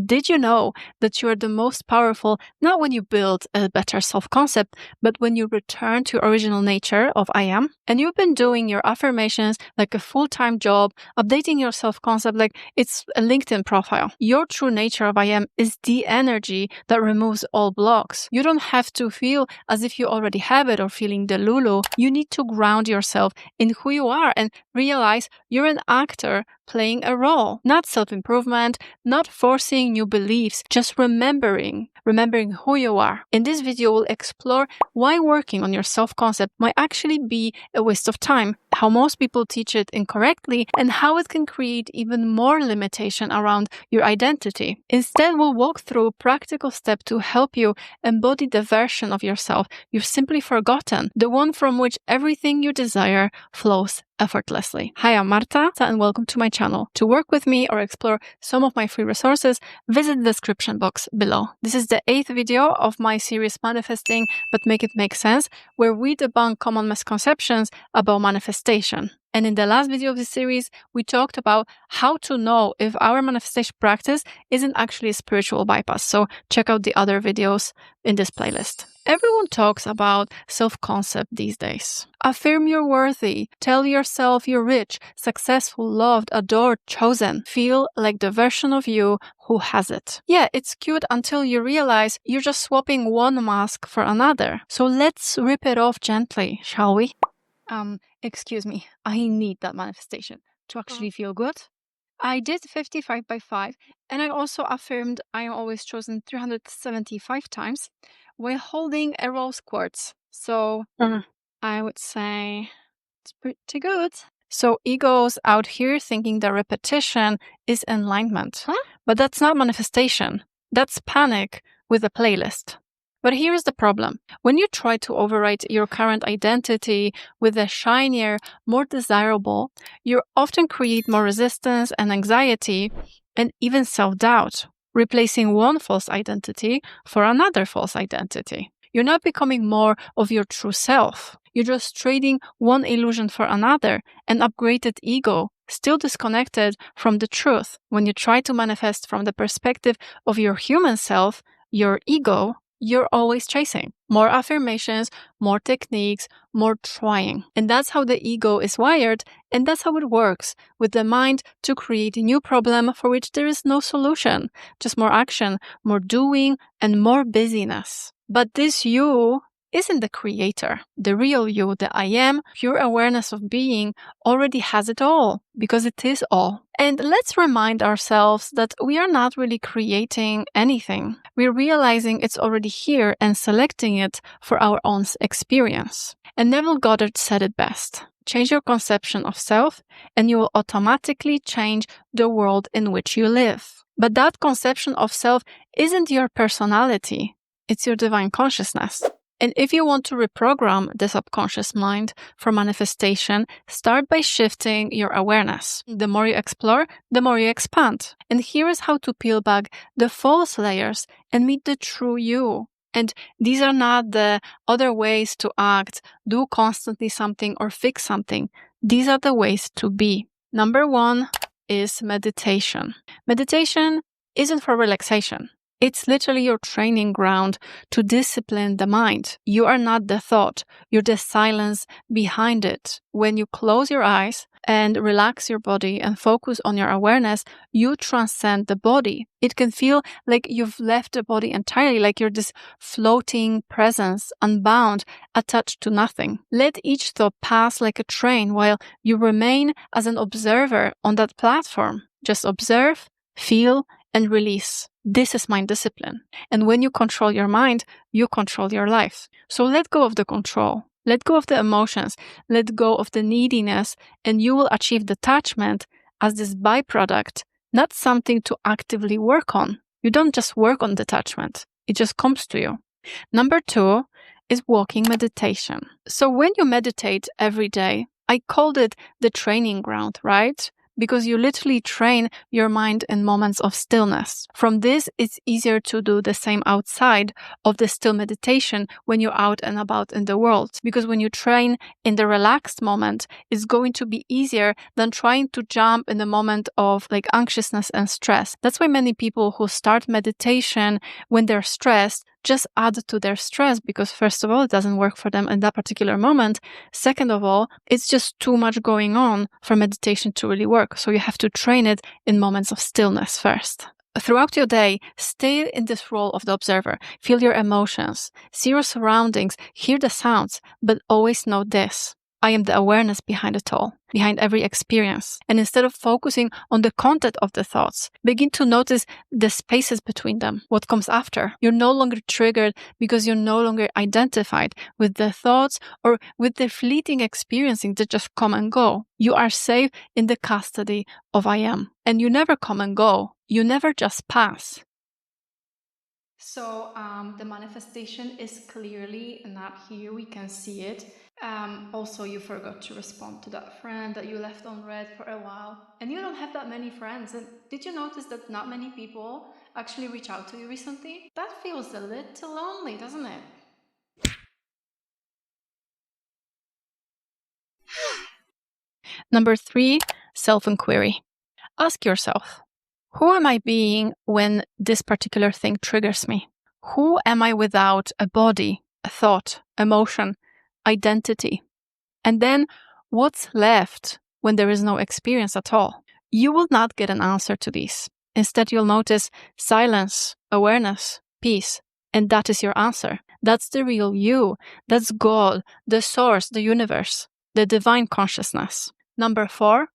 Did you know that you are the most powerful not when you build a better self-concept, but when you return to original nature of I am? And you've been doing your affirmations like a full-time job, updating your self-concept like it's a LinkedIn profile. Your true nature of I am is the energy that removes all blocks. You don't have to feel as if you already have it or feeling delulu. You need to ground yourself in who you are and realize you're an actor playing a role, not self-improvement, not forcing new beliefs, just remembering who you are. In this video, we'll explore why working on your self-concept might actually be a waste of time, how most people teach it incorrectly, and how it can create even more limitation around your identity. Instead, we'll walk through practical steps to help you embody the version of yourself you've simply forgotten, the one from which everything you desire flows effortlessly. Hi, I'm Marta, and welcome to my channel. To work with me or explore some of my free resources, visit the description box below. This is the 8th video of my series Manifesting But Make It Make Sense, where we debunk common misconceptions about manifestation. And in the last video of this series, we talked about how to know if our manifestation practice isn't actually a spiritual bypass. So check out the other videos in this playlist. Everyone talks about self-concept these days. Affirm you're worthy. Tell yourself you're rich, successful, loved, adored, chosen. Feel like the version of you who has it. Yeah, it's cute until you realize you're just swapping one mask for another. So let's rip it off gently, shall we? Excuse me, I need that manifestation to actually feel good. I did 55 by 5, and I also affirmed I am always chosen 375 times while holding a rose quartz. So I would say it's pretty good. So ego's out here thinking that repetition is alignment. But that's not manifestation. That's panic with a playlist. But here's the problem. When you try to overwrite your current identity with a shinier, more desirable, you often create more resistance and anxiety and even self-doubt, replacing one false identity for another false identity. You're not becoming more of your true self. You're just trading one illusion for another, an upgraded ego, still disconnected from the truth. When you try to manifest from the perspective of your human self, your ego, you're always chasing more affirmations, more techniques, more trying. And that's how the ego is wired, and that's how it works with the mind to create a new problem for which there is no solution, just more action, more doing, and more busyness. But this you isn't the creator. The real you, the I am, pure awareness of being, already has it all, because it is all. And let's remind ourselves that we are not really creating anything. We're realizing it's already here and selecting it for our own experience. And Neville Goddard said it best. Change your conception of self, and you will automatically change the world in which you live. But that conception of self isn't your personality. It's your divine consciousness. And if you want to reprogram the subconscious mind for manifestation, start by shifting your awareness. The more you explore, the more you expand. And here is how to peel back the false layers and meet the true you. And these are not the other ways to act, do constantly something or fix something. These are the ways to be. Number 1 is meditation. Meditation isn't for relaxation. It's literally your training ground to discipline the mind. You are not the thought. You're the silence behind it. When you close your eyes and relax your body and focus on your awareness, you transcend the body. It can feel like you've left the body entirely, like you're this floating presence, unbound, attached to nothing. Let each thought pass like a train while you remain as an observer on that platform. Just observe, feel, and release. This is mind discipline. And when you control your mind, you control your life. So let go of the control. Let go of the emotions. Let go of the neediness, and you will achieve detachment as this byproduct, not something to actively work on. You don't just work on detachment. It just comes to you. Number 2 is walking meditation. So when you meditate every day, I called it the training ground, right? because you literally train your mind in moments of stillness. From this, it's easier to do the same outside of the still meditation when you're out and about in the world. Because when you train in the relaxed moment, it's going to be easier than trying to jump in the moment of like anxiousness and stress. That's why many people who start meditation when they're stressed just add to their stress, because first of all, it doesn't work for them in that particular moment. Second of all, it's just too much going on for meditation to really work. So you have to train it in moments of stillness first. Throughout your day, stay in this role of the observer. Feel your emotions, see your surroundings, hear the sounds, but always note this: I am the awareness behind it all, behind every experience. And instead of focusing on the content of the thoughts, begin to notice the spaces between them, what comes after. You're no longer triggered because you're no longer identified with the thoughts or with the fleeting experiencing that just come and go. You are safe in the custody of I am. And you never come and go. You never just pass. So the manifestation is clearly not here. We can see it. Also, you forgot to respond to that friend that you left on read for a while. And you don't have that many friends. And did you notice that not many people actually reach out to you recently? That feels a little lonely, doesn't it? Number 3, self-inquiry. Ask yourself, who am I being when this particular thing triggers me? Who am I without a body, a thought, emotion, identity? And then what's left when there is no experience at all? You will not get an answer to these. Instead, you'll notice silence, awareness, peace, and that is your answer. That's the real you. That's God, the source, the universe, the divine consciousness. Number 4,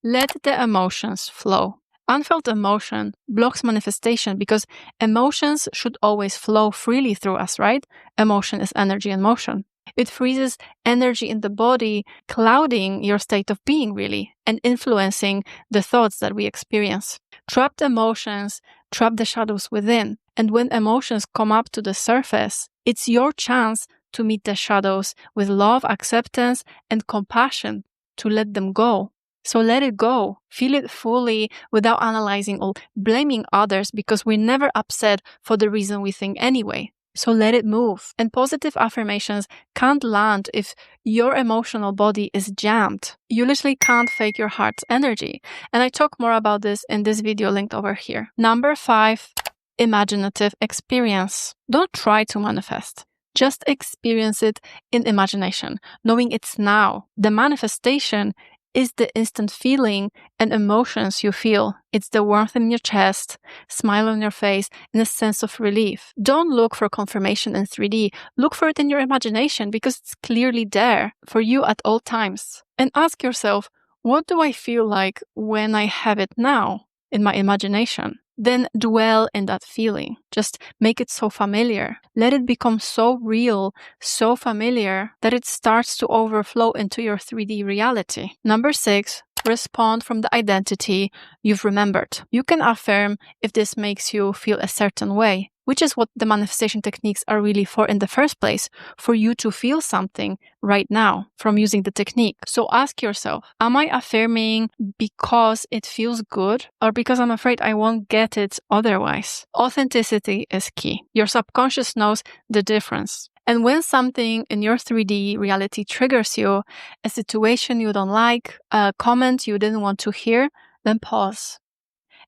let the emotions flow. Unfelt emotion blocks manifestation because emotions should always flow freely through us, right? Emotion is energy in motion. It freezes energy in the body, clouding your state of being, really, and influencing the thoughts that we experience. Trapped emotions trap the shadows within. And when emotions come up to the surface, it's your chance to meet the shadows with love, acceptance, and compassion to let them go. So let it go. Feel it fully without analyzing or blaming others, because we're never upset for the reason we think anyway. So let it move. And positive affirmations can't land if your emotional body is jammed. You literally can't fake your heart's energy. And I talk more about this in this video linked over here. Number 5, imaginative experience. Don't try to manifest. Just experience it in imagination, knowing it's now. The manifestation is the instant feeling and emotions you feel. It's the warmth in your chest, smile on your face, and a sense of relief. Don't look for confirmation in 3D. Look for it in your imagination, because it's clearly there for you at all times. And ask yourself, what do I feel like when I have it now in my imagination? Then dwell in that feeling. Just make it so familiar. Let it become so real, so familiar, that it starts to overflow into your 3D reality. Number 6, respond from the identity you've remembered. You can affirm if this makes you feel a certain way, which is what the manifestation techniques are really for in the first place, for you to feel something right now from using the technique. So ask yourself, am I affirming because it feels good, or because I'm afraid I won't get it otherwise? Authenticity is key. Your subconscious knows the difference. And when something in your 3D reality triggers you, a situation you don't like, a comment you didn't want to hear, then pause.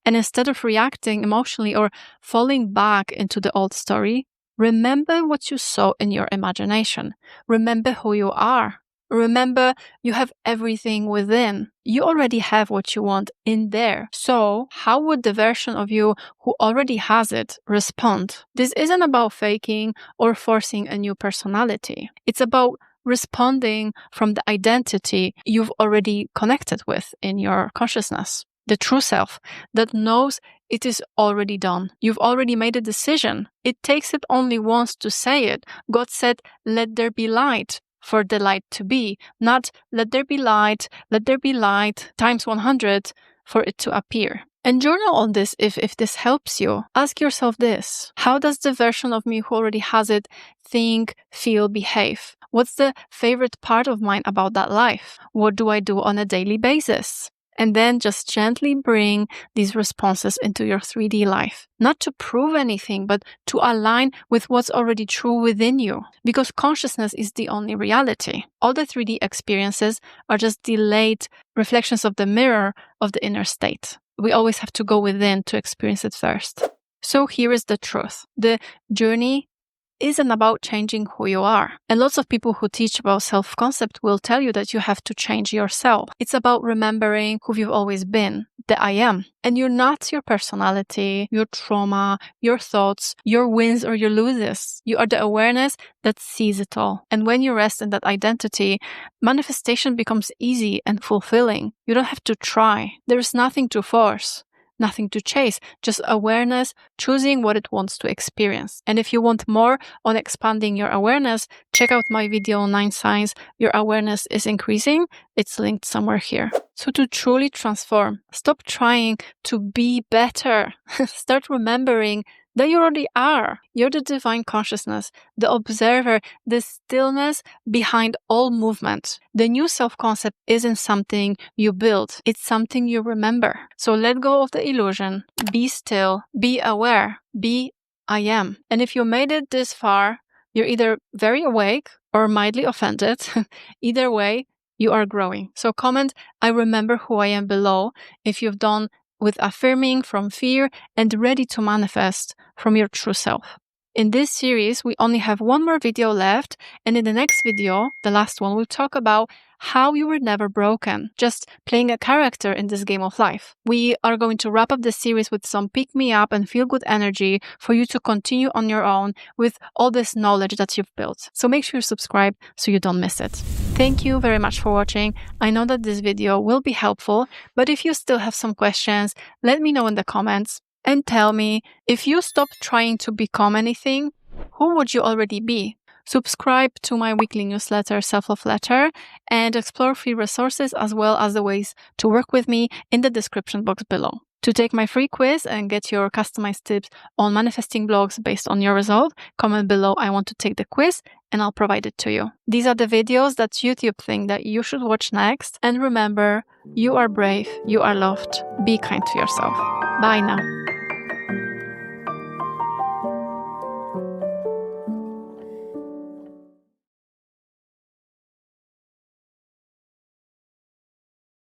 And instead of reacting emotionally or falling back into the old story, remember what you saw in your imagination. Remember who you are. Remember, you have everything within. You already have what you want in there. So how would the version of you who already has it respond? This isn't about faking or forcing a new personality. It's about responding from the identity you've already connected with in your consciousness. The true self that knows it is already done. You've already made a decision. It takes it only once to say it. God said, let there be light, for the light to be, not let there be light times 100 for it to appear. And journal on this if this helps you. Ask yourself this: how does the version of me who already has it think, feel, behave? What's the favorite part of mine about that life? What do I do on a daily basis? And then just gently bring these responses into your 3D life. Not to prove anything, but to align with what's already true within you. Because consciousness is the only reality. All the 3D experiences are just delayed reflections of the mirror of the inner state. We always have to go within to experience it first. So here is the truth. The journey isn't about changing who you are. And lots of people who teach about self-concept will tell you that you have to change yourself. It's about remembering who you've always been, the I am. And you're not your personality, your trauma, your thoughts, your wins or your losses. You are the awareness that sees it all. And when you rest in that identity, manifestation becomes easy and fulfilling. You don't have to try. There is nothing to force. Nothing to chase, just awareness, choosing what it wants to experience. And if you want more on expanding your awareness, check out my video on 9 signs your awareness is increasing. It's linked somewhere here. So to truly transform, stop trying to be better. Start remembering that you already are. You're the divine consciousness, the observer, the stillness behind all movement. The new self-concept isn't something you build. It's something you remember. So let go of the illusion. Be still. Be aware. Be I am. And if you made it this far, you're either very awake or mildly offended. Either way, you are growing. So comment, I remember who I am below if you've done with affirming from fear and ready to manifest from your true self. In this series, we only have one more video left, and in the next video, the last one, we'll talk about how you were never broken, just playing a character in this game of life. We are going to wrap up the series with some pick-me-up and feel-good energy for you to continue on your own with all this knowledge that you've built. So make sure you subscribe so you don't miss it. Thank you very much for watching. I know that this video will be helpful, but if you still have some questions, let me know in the comments and tell me, if you stopped trying to become anything, who would you already be? Subscribe to my weekly newsletter, Self-Love Letter, and explore free resources as well as the ways to work with me in the description box below. To take my free quiz and get your customized tips on manifesting blocks based on your resolve, comment below I want to take the quiz and I'll provide it to you. These are the videos that YouTube think that you should watch next. And remember, you are brave, you are loved. Be kind to yourself. Bye now.